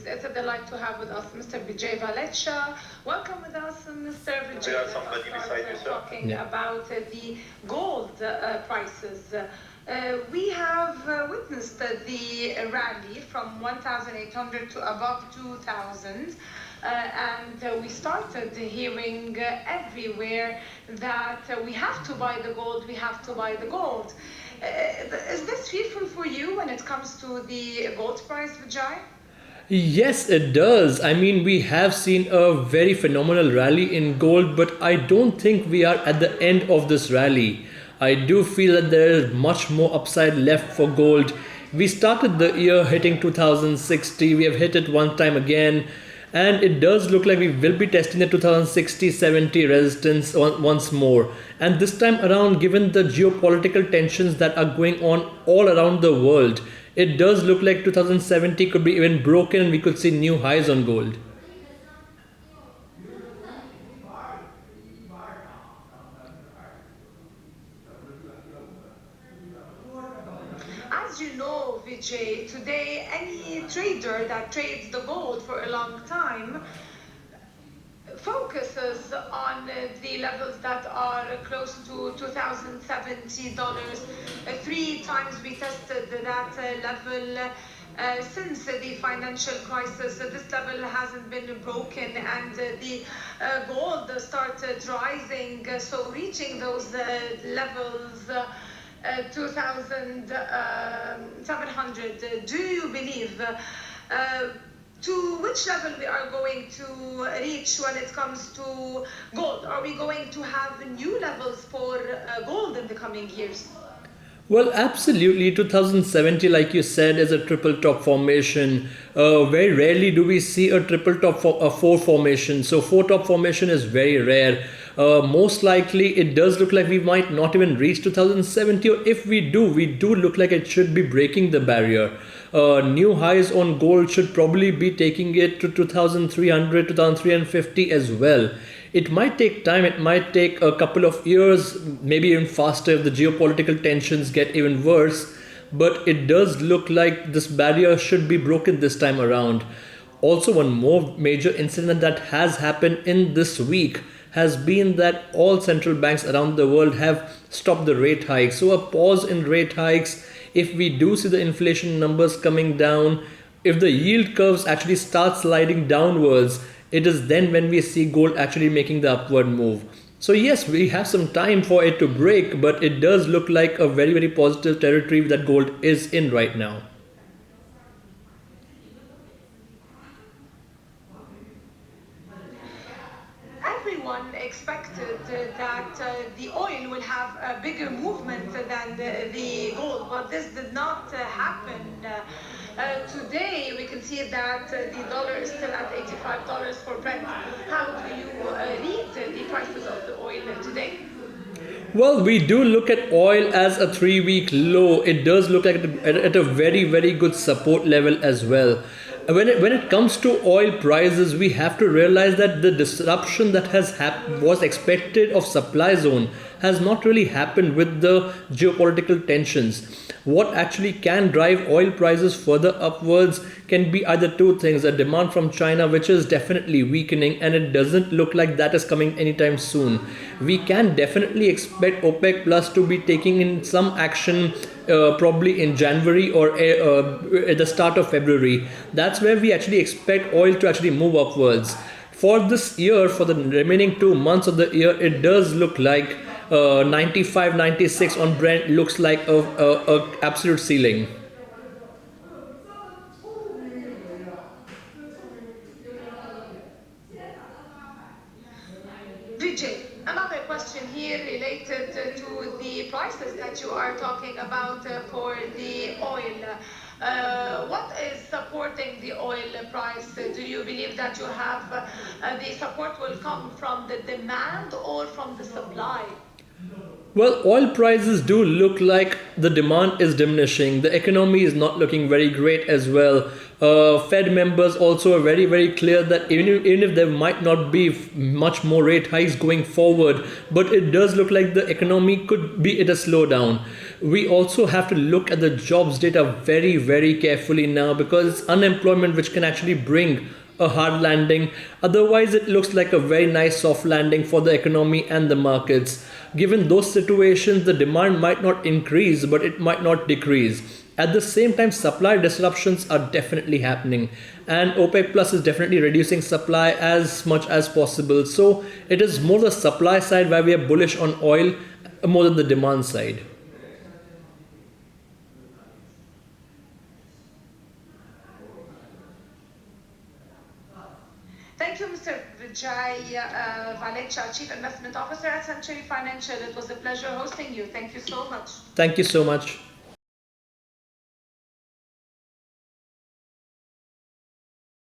it's a delight to have with us Mr. Vijay Valecha. Welcome with us, Mr. Vijay. There's somebody beside you, sir. Talking about the gold prices. We have witnessed the rally from 1,800 to above 2,000. And we started hearing everywhere that we have to buy the gold, we have to buy the gold. Is this fearful for you when it comes to the gold price, Vijay? Yes, it does. I mean, we have seen a very phenomenal rally in gold, but I don't think we are at the end of this rally. I do feel that there is much more upside left for gold. We started the year hitting 2060, we have hit it one time again, and it does look like we will be testing the 2060-70 resistance once more. And this time around, given the geopolitical tensions that are going on all around the world, it does look like 2070 could be even broken and we could see new highs on gold. As you know, Vijay, today any trader that trades the gold for a long time focuses on the levels that are close to $2,070. Three times we tested that level since the financial crisis. This level hasn't been broken, and the gold started rising, so reaching those levels 2,700. Do you believe to which level we are going to reach when it comes to gold? Are we going to have new levels for gold in the coming years? Well, absolutely. 2070, like you said, is a triple top formation. Very rarely do we see a triple top a four formation. So four top formation is very rare. Most likely, it does look like we might not even reach 2070, or if we do look like it should be breaking the barrier. New highs on gold should probably be taking it to 2,300, 2,350 as well. It might take time, it might take a couple of years, maybe even faster if the geopolitical tensions get even worse, but it does look like this barrier should be broken this time around. Also, one more major incident that has happened in this week has been that all central banks around the world have stopped the rate hikes. So a pause in rate hikes. If we do see the inflation numbers coming down, if the yield curves actually start sliding downwards, it is then when we see gold actually making the upward move. So yes, we have some time for it to break, but it does look like a very, very positive territory that gold is in right now. Everyone expected that the oil will have a bigger movement than the gold, but this did not happen. Today we can see that the dollar is still at $85 for Brent. How do you read the prices of the oil today? Well, we do look at oil as a 3-week low. It does look like at a very, very good support level as well. When it comes to oil prices, we have to realize that the disruption that was expected of supply zone has not really happened with the geopolitical tensions. What actually can drive oil prices further upwards can be either two things: a demand from China, which is definitely weakening, and it doesn't look like that is coming anytime soon. We can definitely expect OPEC Plus to be taking in some action probably in January or at the start of February. That's where we actually expect oil to actually move upwards. For this year, for the remaining 2 months of the year, it does look like 95, 96 on Brent looks like a absolute ceiling. Vijay, another question here related to the prices that you are talking about for the oil. What is supporting the oil price? Do you believe that you have the support will come from the demand or from the supply? Well, oil prices do look like the demand is diminishing. The economy is not looking very great as well. Fed members also are very, very clear that even if there might not be much more rate hikes going forward, but it does look like the economy could be at a slowdown. we also have to look at the jobs data very, very carefully now, because it's unemployment which can actually bring a hard landing. Otherwise, it looks like a very nice soft landing for the economy and the markets. Given those situations, the demand might not increase, but it might not decrease. At the same time, supply disruptions are definitely happening, and OPEC Plus is definitely reducing supply as much as possible. So it is more the supply side where we are bullish on oil more than the demand side. Thank you, Mr. Vijay Valecha, Chief Investment Officer at Century Financial. It was a pleasure hosting you. Thank you so much. Thank you so much.